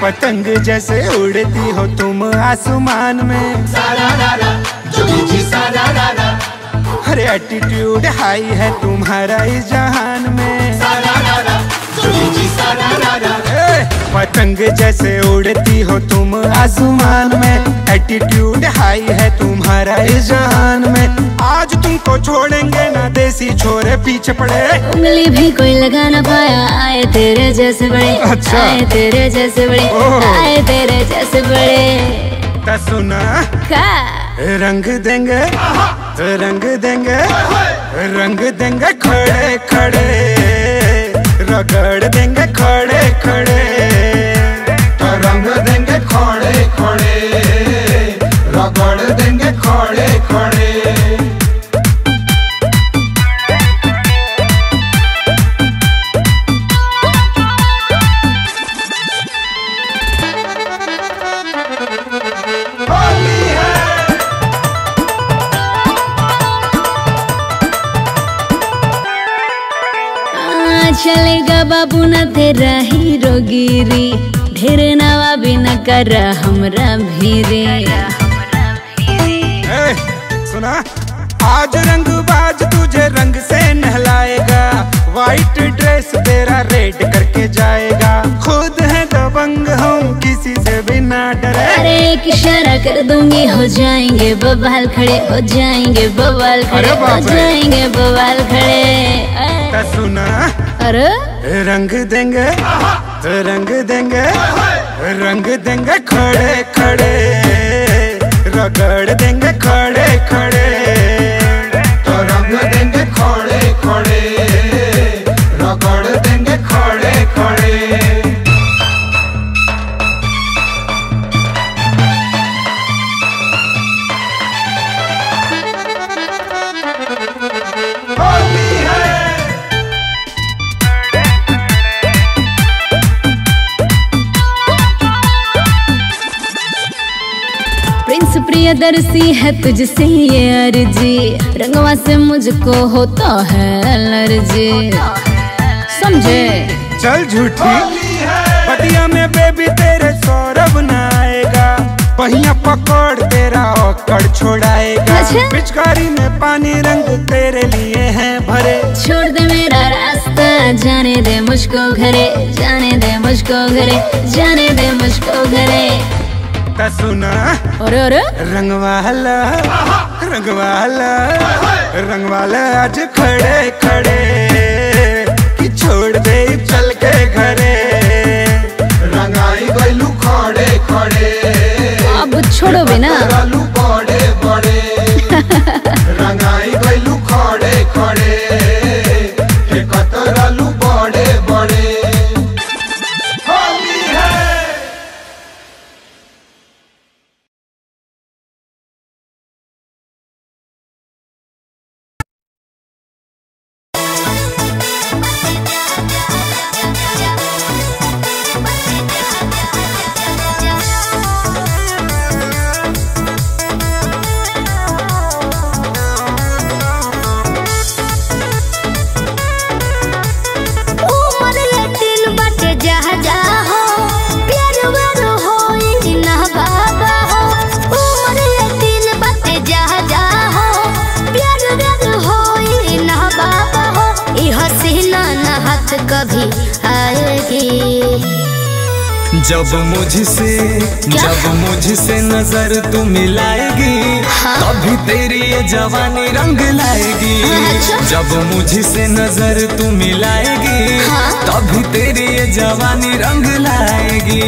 पतंग जैसे उड़ती हो तुम आसमान में, अरे एटीट्यूड हाई है तुम्हारा इस जहान में। पतंग जैसे उड़ती हो तुम आसमान में, एटीट्यूड हाई है तुम्हारा इस जहान में। आज तुमको छोड़ेंगे ना देसी छोरे पीछे पड़े, उंगली भी कोई लगा ना पाया। आए तेरे जैसे बड़े, अच्छा। आए तेरे जैसे बड़े, आए तेरे जैसे बड़े। ता सुना का रंग देंगे, रंग देंगे, रंग देंगे खड़े खड़े, रगड़ देंगे खड़े खड़े, रंग देंगे खड़े खड़े, रगड़ देंगे खड़े खड़े। चलेगा बाबू ना तेरा हीरोगिरी, ढेर नवा भी न कर हमरा भीरे। सुना आज रंगबाज तुझे रंग से नहलाएगा, वाइट ड्रेस तेरा रेड करके जाएगा। खुद है दबंग हम किसी से भी ना डरे, अरे एक इशारा कर दूंगी हो जाएंगे बवाल खड़े, हो जाएंगे बवाल खड़े, हो जाएंगे बवाल खड़े। सुना अरे रंग देंगे, रंग देंगे, रंग देंगे खड़े खड़े, रगड़ देंगे खड़े खड़े, रंग देंगे खड़े खड़े, रगड़ देंगे खड़े खड़े। प्रिंस प्रियदर्शी है तुझसे ये अर्जी, रंगवा से मुझको होता है एलर्जी, समझे? चल झूठी पतिया में बेबी तेरे सौरभ न आएगा, पहिया पकड़ तेरा औकड़ छोड़ाएगा। अच्छा? पिचकारी में पानी रंग तेरे लिए है भरे, छोड़ दे मेरा रास्ता, जाने दे मुझको घरे, जाने दे मुझको घरे, जाने दे मुझको घरे। सुना अरे अरे रंगवाला, रंगवाला, रंगवाला आज खड़े खड़े, कि छोड़ दे चल के घरे। रंगाई गलू खड़े खड़े, अब छोड़ो भी ना। बड़े बड़े, रंगाई गलू खड़े खड़े, कतरालू बड़े बड़े। कभी आएगी जब मुझसे नजर तू मिलाएगी, हाँ? तभी तेरी ये जवानी रंग लाएगी। अच्छा? जब मुझसे नजर तू मिलाएगी, हाँ? तभी तेरी ये जवानी रंग लाएगी।